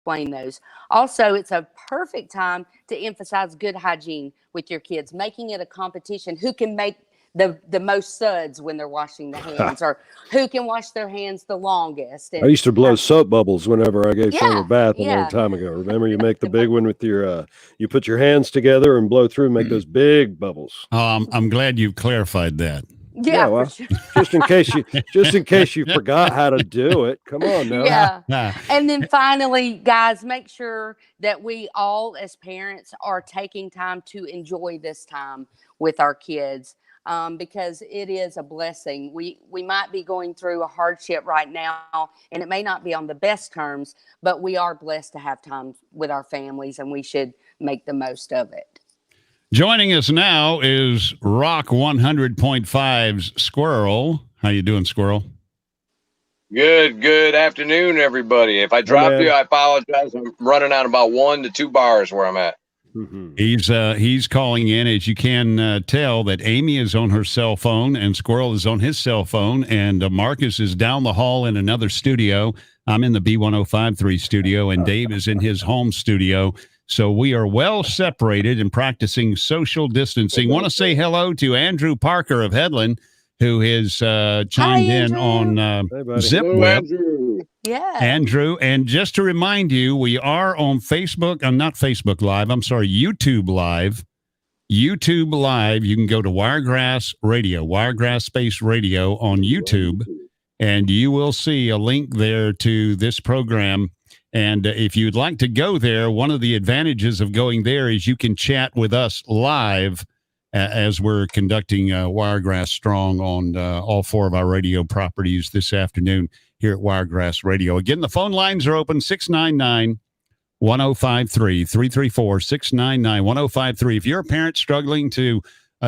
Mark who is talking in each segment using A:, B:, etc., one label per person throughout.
A: explain those. Also, it's a perfect time to emphasize good hygiene with your kids, making it a competition. Who can make the most suds when they're washing the hands, or who can wash their hands the longest. And
B: I used to blow soap bubbles whenever I gave someone a bath a long
A: yeah.
B: time ago. Remember, you make the big one with your, you put your hands together and blow through and make those big bubbles.
C: I'm glad you clarified that.
A: Yeah,
B: well,
A: for sure.
B: just in case you forgot how to do it. Come on now.
A: Yeah. And then finally, guys, make sure that we all as parents are taking time to enjoy this time with our kids. Because it is a blessing. We might be going through a hardship right now, and it may not be on the best terms, but we are blessed to have time with our families, and we should make the most of it.
C: Joining us now is Rock 100.5's Squirrel. How you doing, Squirrel?
D: Good afternoon, everybody. If I dropped you, I apologize. I'm running out about 1 to 2 bars where I'm at.
C: Mm-hmm. He's calling in. As you can tell, that Amie is on her cell phone and Squirrel is on his cell phone, and Marcus is down the hall in another studio. I'm in the B1053 studio, and Dave is in his home studio. So we are well separated and practicing social distancing. Want to say hello to Andrew Parker of Headland, who has chimed in on ZipWhip.
A: Yeah.
C: Andrew, and just to remind you, we are on Facebook. I'm not Facebook Live. I'm sorry, YouTube Live. YouTube Live. You can go to Wiregrass Radio, Wiregrass Space Radio on YouTube, and you will see a link there to this program. And if you'd like to go there, one of the advantages of going there is you can chat with us live as we're conducting Wiregrass Strong on all 4 of our radio properties this afternoon here at Wiregrass Radio. Again, the phone lines are open, 699-1053, 334-699-1053. If you're a parent struggling to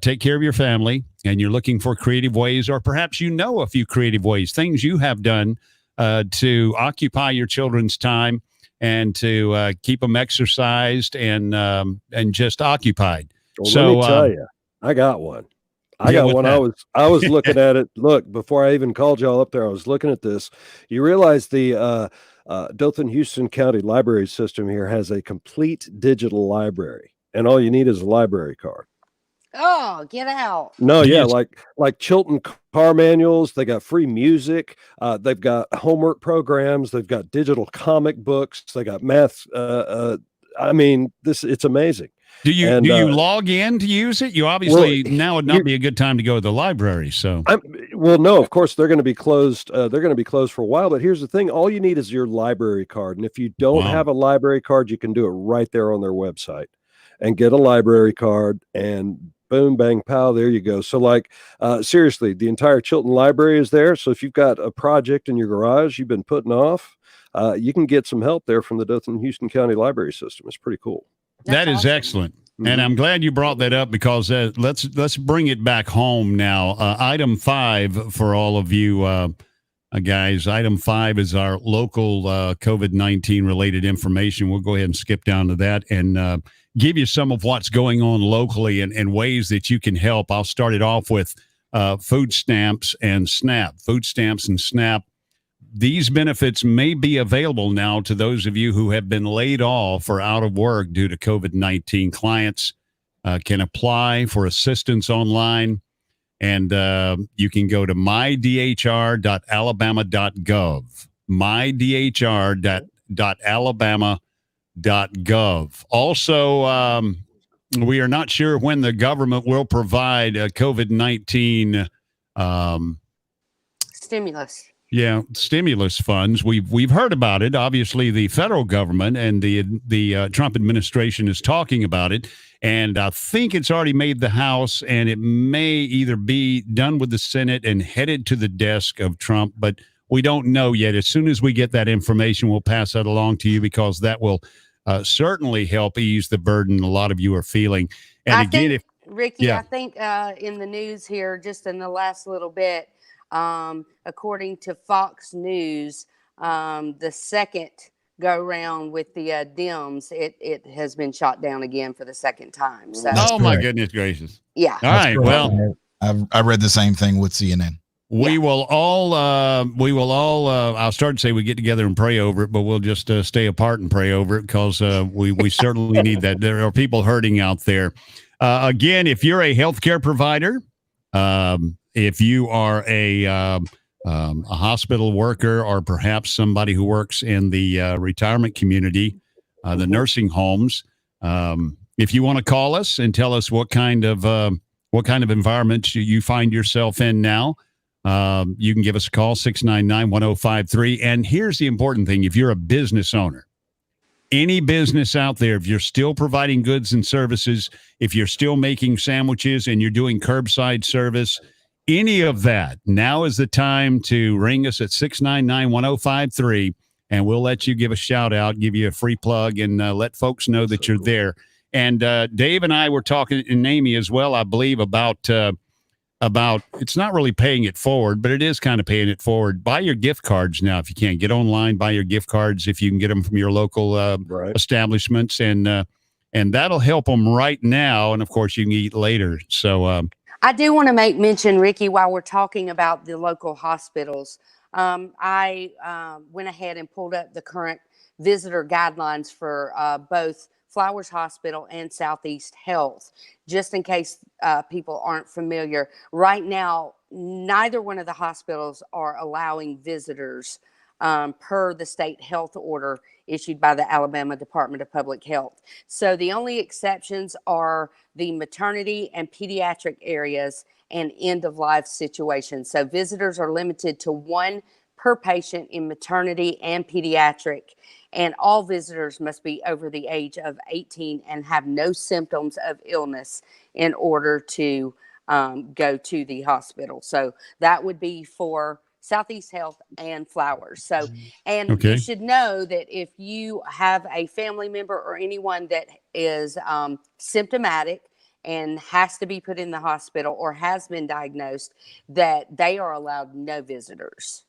C: take care of your family and you're looking for creative ways, or perhaps you know a few creative ways, things you have done to occupy your children's time and to keep them exercised and just occupied.
B: Well, let me tell you, I got one. I was looking at it. Look, before I even called y'all up there, I was looking at this. You realize the Dothan Houston County Library System here has a complete digital library, and all you need is a library card.
A: Oh, get out.
B: No, yeah, like Chilton car manuals. They got free music. They've got homework programs. They've got digital comic books. They got math. I mean, it's amazing.
C: Do you log in to use it? You obviously now would not be a good time to go to the library. So,
B: no, of course they're going to be closed. They're going to be closed for a while. But here's the thing: all you need is your library card, and if you don't have a library card, you can do it right there on their website, and get a library card, and boom, bang, pow, there you go. So, like, seriously, the entire Chilton Library is there. So if you've got a project in your garage you've been putting off, you can get some help there from the Dothan Houston County Library System. It's pretty cool.
C: That is excellent. Mm-hmm. And I'm glad you brought that up, because let's bring it back home now. Item 5 for all of you guys. Item 5 is our local COVID-19 related information. We'll go ahead and skip down to that and give you some of what's going on locally and ways that you can help. I'll start it off with food stamps and SNAP. Food stamps and SNAP. These benefits may be available now to those of you who have been laid off or out of work due to COVID-19. Clients can apply for assistance online, and you can go to mydhr.alabama.gov. mydhr.alabama.gov. Also, we are not sure when the government will provide COVID-19
A: stimulus.
C: Yeah, stimulus funds. We've heard about it. Obviously, the federal government and the Trump administration is talking about it, and I think it's already made the House, and it may either be done with the Senate and headed to the desk of Trump, but we don't know yet. As soon as we get that information, we'll pass that along to you, because that will certainly help ease the burden a lot of you are feeling. And
A: Ricky, I think in the news here, just in the last little bit, according to Fox News, the second go round with the Dems, it has been shot down again for the second time. So,
C: my goodness gracious!
A: Yeah.
C: All right. Well,
E: I read the same thing with CNN.
C: We will all, I'll start to say we get together and pray over it, but we'll just stay apart and pray over it because we certainly need that. There are people hurting out there. Again, if you're a healthcare provider, if you are a hospital worker or perhaps somebody who works in the retirement community, the nursing homes, if you want to call us and tell us what kind of environment you find yourself in now, you can give us a call, 699-1053. And here's the important thing. If you're a business owner, any business out there, if you're still providing goods and services, if you're still making sandwiches and you're doing curbside service, any of that, now is the time to ring us at 699-1053, and we'll let you give a shout out, give you a free plug, and let folks know that you're there. And Dave and I were talking, and Amie as well, I believe, about it's not really paying it forward, but it is kind of paying it forward. Buy your gift cards now if you can. Get online, buy your gift cards if you can get them from your local establishments, and that'll help them right now. And of course, you can eat later. So
A: I do want to make mention, Ricky, while we're talking about the local hospitals, I went ahead and pulled up the current visitor guidelines for both Flowers Hospital and Southeast Health, just in case people aren't familiar. Right now, neither one of the hospitals are allowing visitors per the state health order issued by the Alabama Department of Public Health. So the only exceptions are the maternity and pediatric areas and end-of-life situations. So visitors are limited to one per patient in maternity and pediatric, and all visitors must be over the age of 18 and have no symptoms of illness in order to go to the hospital. So that would be for Southeast Health and Flowers. So, and you should know that if you have a family member or anyone that is symptomatic and has to be put in the hospital or has been diagnosed, that they are allowed no visitors.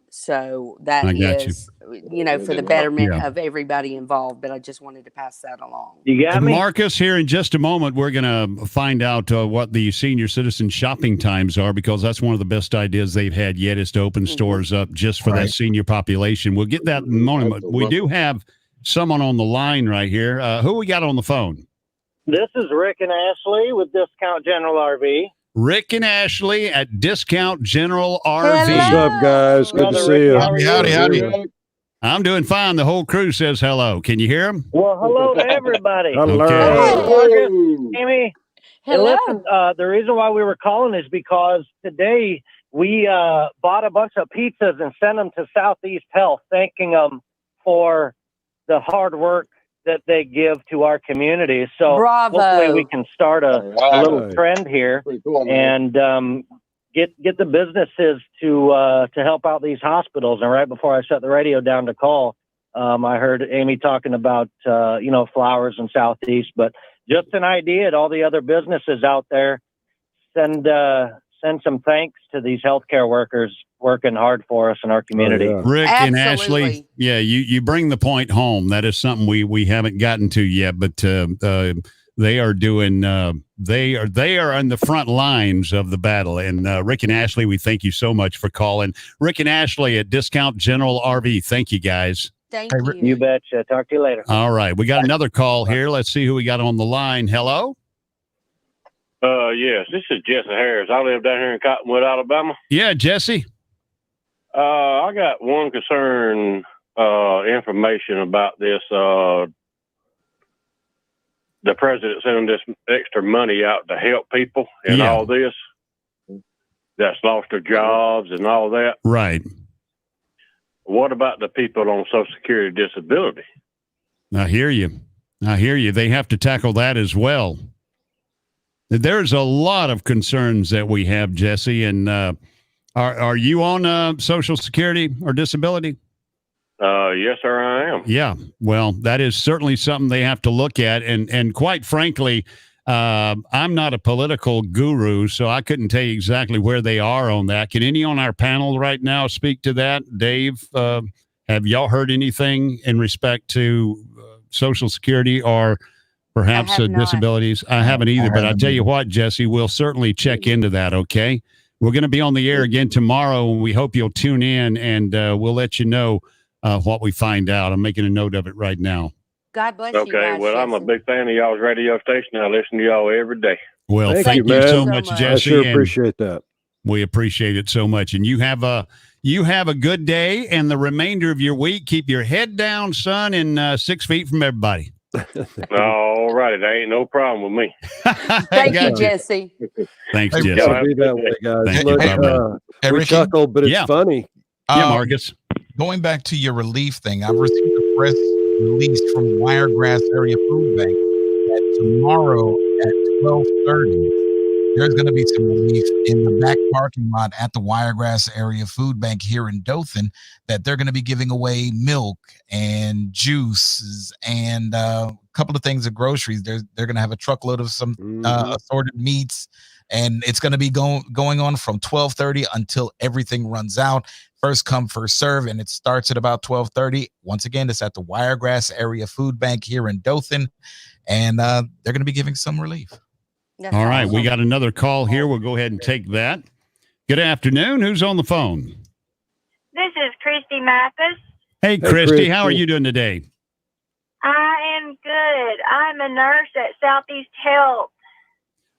A: So that is, for the betterment of everybody involved, but I just wanted to pass that along.
E: You got me?
C: Marcus, here in just a moment, we're going to find out what the senior citizen shopping times are, because that's one of the best ideas they've had yet, is to open stores up just for that senior population. We'll get that in a moment. We do have someone on the line right here. Who we got on the phone?
E: This is Rick and Ashley with Discount General RV.
C: Rick and Ashley at Discount General RV.
B: What's up, guys? Good to see you.
C: Howdy. I'm doing fine. The whole crew says hello. Can you hear them?
E: Well, hello to everybody.
B: Hello.
E: Okay. Amie,
A: Hello.
E: listen, the reason why we were calling is because today we bought a bunch of pizzas and sent them to Southeast Health, thanking them for the hard work that they give to our community. So hopefully we can start a little trend here and get the businesses to help out these hospitals. And right before I shut the radio down to call, I heard Amie talking about Flowers and Southeast, but just an idea to all the other businesses out there. Send some thanks to these healthcare workers working hard for us in our community.
C: Rick and Ashley, you bring the point home. That is something we haven't gotten to yet, but they are doing. They are on the front lines of the battle. And Rick and Ashley, we thank you so much for calling. Rick and Ashley at Discount General RV. Thank you, guys.
A: Thank you.
E: You betcha. Talk to you later.
C: All right, we got another call here. Let's see who we got on the line. Hello.
F: Yes, this is Jesse Harris. I live down here in Cottonwood, Alabama.
C: Yeah, Jesse.
F: I got one concern, information about this. The president sending this extra money out to help people and all this that's lost their jobs and all that.
C: Right.
F: What about the people on Social Security disability?
C: I hear you. They have to tackle that as well. There's a lot of concerns that we have, Jesse. And are you on Social Security or disability?
F: Yes, sir, I am.
C: Yeah. Well, that is certainly something they have to look at. And quite frankly, I'm not a political guru, so I couldn't tell you exactly where they are on that. Can any on our panel right now speak to that? Dave, have y'all heard anything in respect to Social Security or perhaps disabilities? I haven't either, but I tell you what, Jesse, we'll certainly check into that, okay? We're going to be on the air again tomorrow, and we hope you'll tune in, and we'll let you know what we find out. I'm making a note of it right now.
A: God bless you
F: Okay,
A: guys.
F: well, I'm a big fan of y'all's radio station. I listen to y'all every day.
C: Well, thank you
B: man.
C: so much, Jesse.
B: I sure appreciate that.
C: We appreciate it so much. And you have a good day and the remainder of your week. Keep your head down, son, and 6 feet from everybody.
F: All righty. That ain't no problem with me.
A: Thank you, Jesse.
C: Thanks,
G: Hey,
C: Jesse.
B: It'll be that way, guys.
C: Thank
B: Look,
C: you.
B: we
G: Ricky?
B: chuckle, but it's funny.
C: Yeah, Marcus.
G: Going back to your relief thing, I've received a press release from Wiregrass Area Food Bank that tomorrow at 12:30, there's going to be some relief in the back parking lot at the Wiregrass Area Food Bank here in Dothan, that they're going to be giving away milk and juices and a couple of things of groceries. They're going to have a truckload of some assorted meats, and it's going to be going on from 12:30 until everything runs out. First come, first serve, and it starts at about 12:30. Once again, it's at the Wiregrass Area Food Bank here in Dothan, and they're going to be giving some relief.
A: That's
C: All right,
A: awesome.
C: we got another call here. We'll go ahead and take that. Good afternoon. Who's on the phone?
H: This is Christy Mathis.
C: Hey, Christy. How are you doing today?
H: I am good. I'm a nurse at Southeast Health.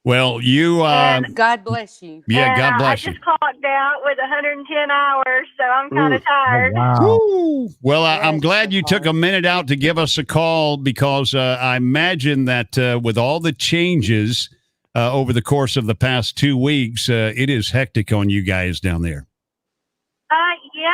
C: Well, you...
A: God bless you.
C: Yeah,
H: And
C: God bless
H: I
C: you.
H: just clocked out with 110 hours, so I'm kind of tired.
C: Woo. Well, I'm
A: Yes,
C: glad you took a minute out to give us a call, because I imagine that with all the changes over the course of the past 2 weeks, it is hectic on you guys down there.
H: Yeah,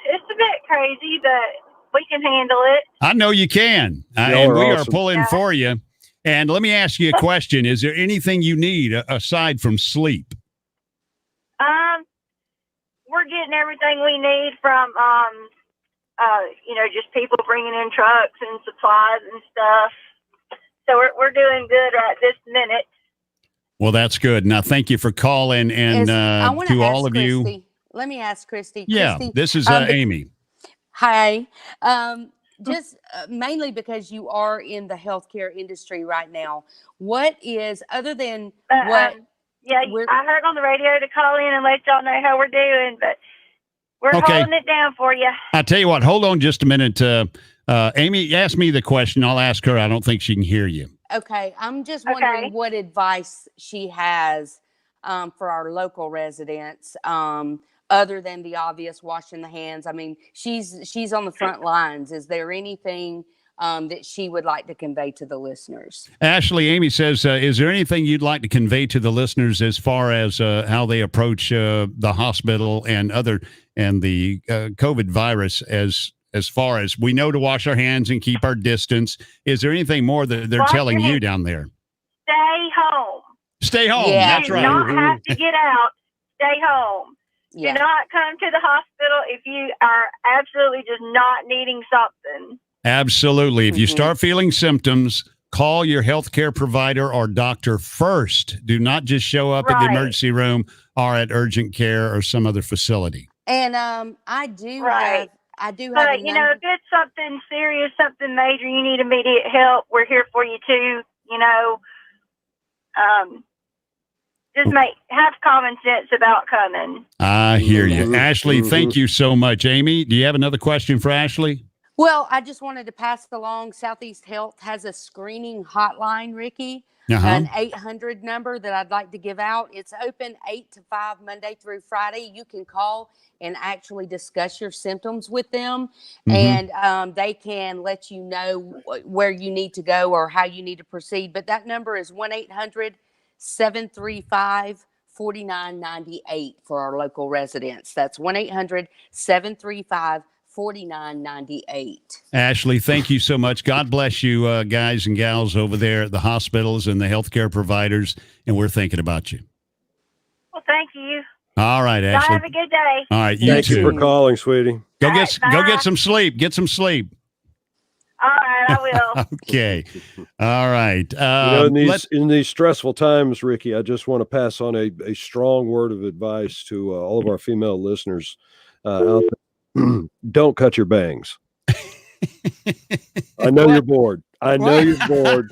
H: it's a bit crazy, but we can handle it.
C: I know you can. And we are pulling for you. And let me ask you a question. Is there anything you need aside from sleep?
H: We're getting everything we need from, just people bringing in trucks and supplies and stuff. So we're doing good right this minute.
C: Well, that's good. Now, thank you for calling, and to all of you.
A: Let me ask Christy.
C: Yeah,
A: Christy,
C: this is Amy.
A: Hi. Just mainly because you are in the healthcare industry right now. What is, other than what?
H: Yeah, I heard on the radio to call in and let y'all know how we're doing, but we're holding it down for you.
C: I'll tell you what, hold on just a minute. Amy, ask me the question. I'll ask her. I don't think she can hear you.
A: Okay. I'm just wondering what advice she has for our local residents, other than the obvious washing the hands. I mean, she's on the front lines. Is there anything that she would like to convey to the listeners? Ashley,
C: Amy says, is there anything you'd like to convey to the listeners as far as how they approach the hospital and the COVID virus, as far as we know to wash our hands and keep our distance? Is there anything more that they're telling you down there?
H: Stay home.
C: Stay home.
A: Yeah.
C: That's right.
H: Do not have to get out. Stay home.
A: Yeah.
H: Do not come to the hospital if you are absolutely just not needing something.
C: Absolutely. If you start feeling symptoms, call your healthcare provider or doctor first. Do not just show up at the emergency room or at urgent care or some other facility.
A: And I do have
H: But, if it's something serious, something major, you need immediate help, we're here for you too, Just have common sense about coming.
C: I hear you. Ashley, thank you so much. Amy, do you have another question for Ashley?
A: Well, I just wanted to pass along, Southeast Health has a screening hotline, Ricky, an 800 number that I'd like to give out. It's open 8 to 5 Monday through Friday. You can call and actually discuss your symptoms with them, and they can let you know where you need to go or how you need to proceed. But that number is 1-800-735-4998 for our local residents. That's 1-800-735-4998. Ashley, thank you so much. God bless you, guys and gals over there at the hospitals and the healthcare providers, and we're thinking about you.
H: Well, thank you.
C: All right, Ashley.
H: Y'all have a good day.
C: All right, you
B: Thank
C: too.
B: you for calling, sweetie.
C: Go get some sleep. Get some sleep.
H: All right, I will.
C: Okay. All right.
B: In these stressful times, Ricky, I just want to pass on a strong word of advice to all of our female listeners out there. Don't cut your bangs. I know you're bored. I know you're bored.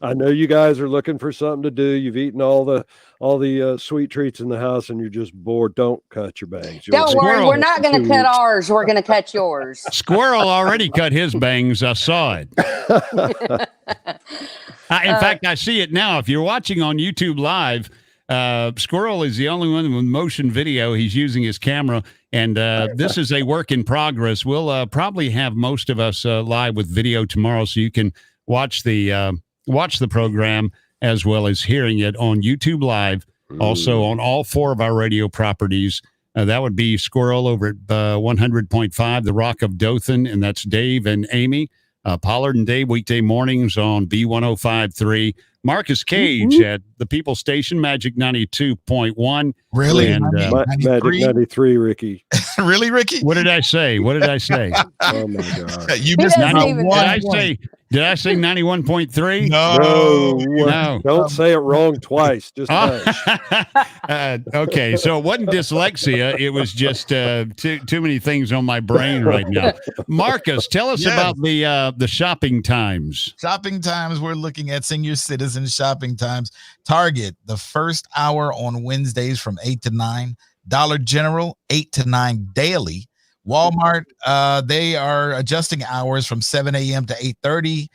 B: I know you guys are looking for something to do. You've eaten all the sweet treats in the house, and you're just bored. Don't cut your bangs.
A: Don't worry, we're not going to cut ours. We're going to cut yours.
C: Squirrel already cut his bangs. I saw it. In fact, I see it now. If you're watching on YouTube Live, Squirrel is the only one with motion video. He's using his camera, and this is a work in progress. We'll probably have most of us live with video tomorrow, so you can watch the program as well as hearing it on YouTube Live. Also on all 4 of our radio properties. That would be Squirrel over at 100.5, The Rock of Dothan, and that's Dave and Amie. Pollard and Dave weekday mornings on B105.3. Marcus Cage at the People Station, Magic 92.1.
G: Really?
C: And,
B: Magic 93, Ricky.
G: Really, Ricky?
C: What did I say?
B: Oh, my God.
G: You missed
C: Did I say 91.3?
G: No.
B: Don't say it wrong twice. Just
C: okay, so it wasn't dyslexia. It was just too many things on my brain right now. Marcus, tell us about the shopping times.
G: Shopping times, we're looking at senior citizen shopping times. Target, the first hour on Wednesdays from 8 to 9. Dollar General, 8 to 9 daily. Walmart, they are adjusting hours from 7 a.m. to 8:30.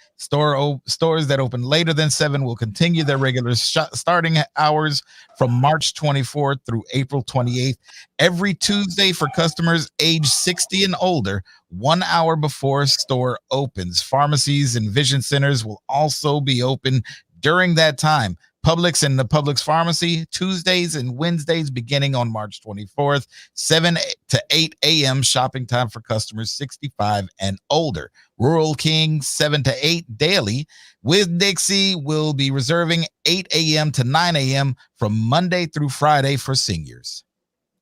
G: Stores that open later than 7 will continue their regular starting hours from March 24th through April 28th. Every Tuesday for customers age 60 and older, 1 hour before store opens. Pharmacies and vision centers will also be open during that time. Publix and the Publix Pharmacy, Tuesdays and Wednesdays beginning on March 24th, 7 to 8 a.m. shopping time for customers 65 and older. Rural King, 7 to 8 daily. With Dixie will be reserving 8 a.m. to 9 a.m. from Monday through Friday for seniors.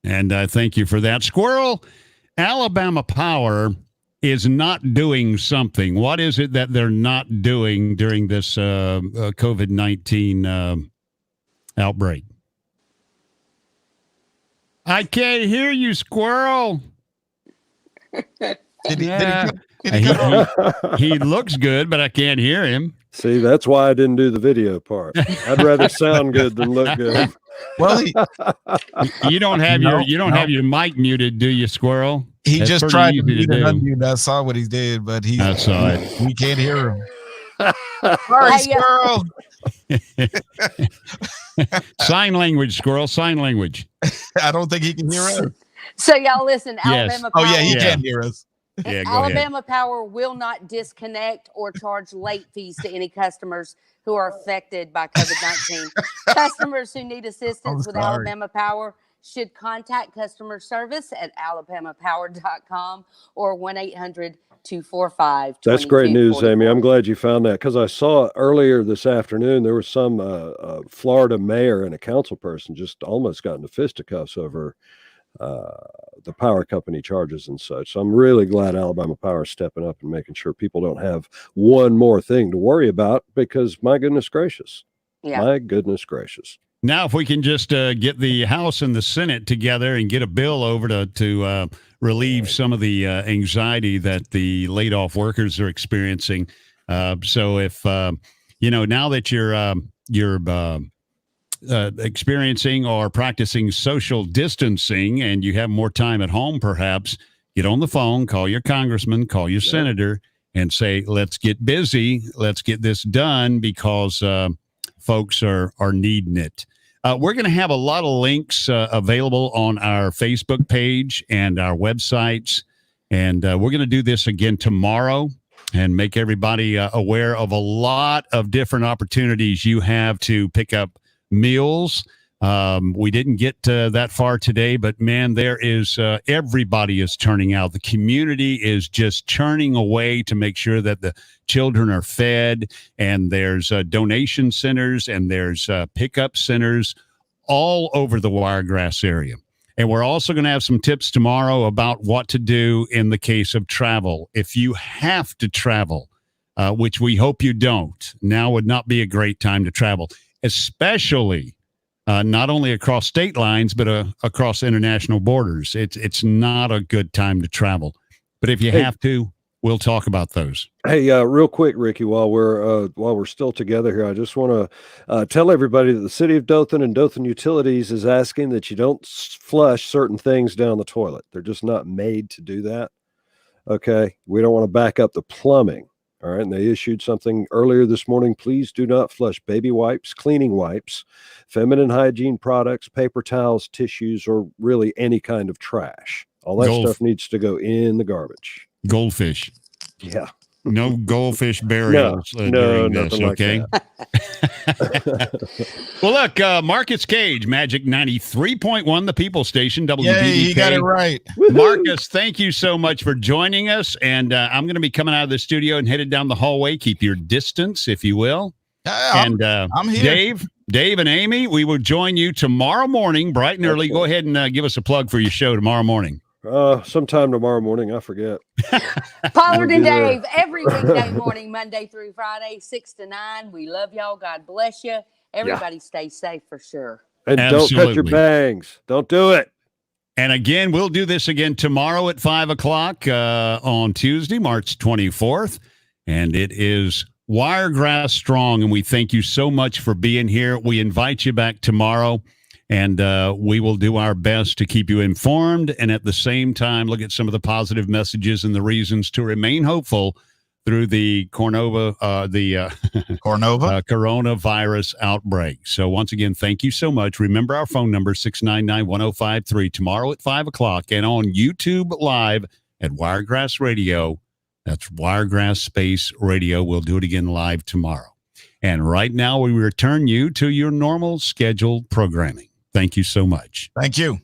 C: And thank you for that. Squirrel, Alabama Power is not doing something. What is it that they're not doing during this COVID-19 outbreak? I can't hear you, Squirrel. He looks good, but I can't hear him.
B: See, that's why I didn't do the video part. I'd rather sound good than look good.
G: Well,
C: you don't have have your mic muted, do you, Squirrel?
G: He just tried to mute and unmute. I saw what he did, but
C: I saw it.
G: We can't hear him. Sorry, Squirrel.
C: Sign language, Squirrel. Sign language.
G: I don't think he can hear us.
A: So y'all listen. Alabama Power.
G: Oh yeah, he can hear us.
C: Yeah,
A: Alabama Power will not disconnect or charge late fees to any customers who are affected by COVID-19. Customers who need assistance with Alabama Power should contact customer service at alabamapower.com or 1-800-245-2245.
B: That's great news, Amie. I'm glad you found that, because I saw earlier this afternoon there was some Florida mayor and a council person just almost got into fisticuffs over the power company charges and such. So I'm really glad Alabama Power is stepping up and making sure people don't have one more thing to worry about, because my goodness gracious.
A: Yeah.
B: My goodness gracious.
C: Now, if we can just get the House and the Senate together and get a bill over to relieve some of the anxiety that the laid off workers are experiencing. So if, now that you're experiencing or practicing social distancing and you have more time at home, perhaps get on the phone, call your congressman, call your senator, and say, let's get busy. Let's get this done, because folks are needing it. We're going to have a lot of links available on our Facebook page and our websites. And we're going to do this again tomorrow and make everybody aware of a lot of different opportunities you have to pick up meals. We didn't get that far today, but man, there is everybody is turning out. The community is just churning away to make sure that the children are fed, and there's donation centers and there's pickup centers all over the Wiregrass area. And we're also going to have some tips tomorrow about what to do in the case of travel. If you have to travel, which we hope you don't, now would not be a great time to travel, especially not only across state lines, but across international borders. It's not a good time to travel. But if you have to, we'll talk about those.
B: Hey, real quick, Ricky, while we're still together here, I just want to tell everybody that the city of Dothan and Dothan Utilities is asking that you don't flush certain things down the toilet. They're just not made to do that. Okay, we don't want to back up the plumbing. All right, and they issued something earlier this morning. Please do not flush baby wipes, cleaning wipes, feminine hygiene products, paper towels, tissues, or really any kind of trash. All that stuff needs to go in the garbage.
C: Goldfish.
B: Yeah.
C: No goldfish burials during this, okay? Well, look, Marcus Cage, Magic 93.1, the People Station, WBDK.
G: Yay, he got it right.
C: Marcus, thank you so much for joining us. And I'm going to be coming out of the studio and headed down the hallway. Keep your distance, if you will.
G: I'm here.
C: Dave and Amy, we will join you tomorrow morning, bright and early. Go ahead and give us a plug for your show tomorrow morning.
B: Sometime tomorrow morning. I forget.
A: Pollard and Dave every weekday morning, Monday through Friday, 6 to 9. We love y'all. God bless you. Everybody stay safe for sure.
B: And don't cut your bangs. Don't do it.
C: And again, we'll do this again tomorrow at 5 o'clock on Tuesday, March 24th. And it is Wiregrass Strong. And we thank you so much for being here. We invite you back tomorrow. And we will do our best to keep you informed and at the same time look at some of the positive messages and the reasons to remain hopeful through the coronavirus outbreak. So once again, thank you so much. Remember our phone number, 699-1053, tomorrow at 5 o'clock and on YouTube Live at Wiregrass Radio. That's Wiregrass Space Radio. We'll do it again live tomorrow. And right now we return you to your normal scheduled programming. Thank you so much.
G: Thank you.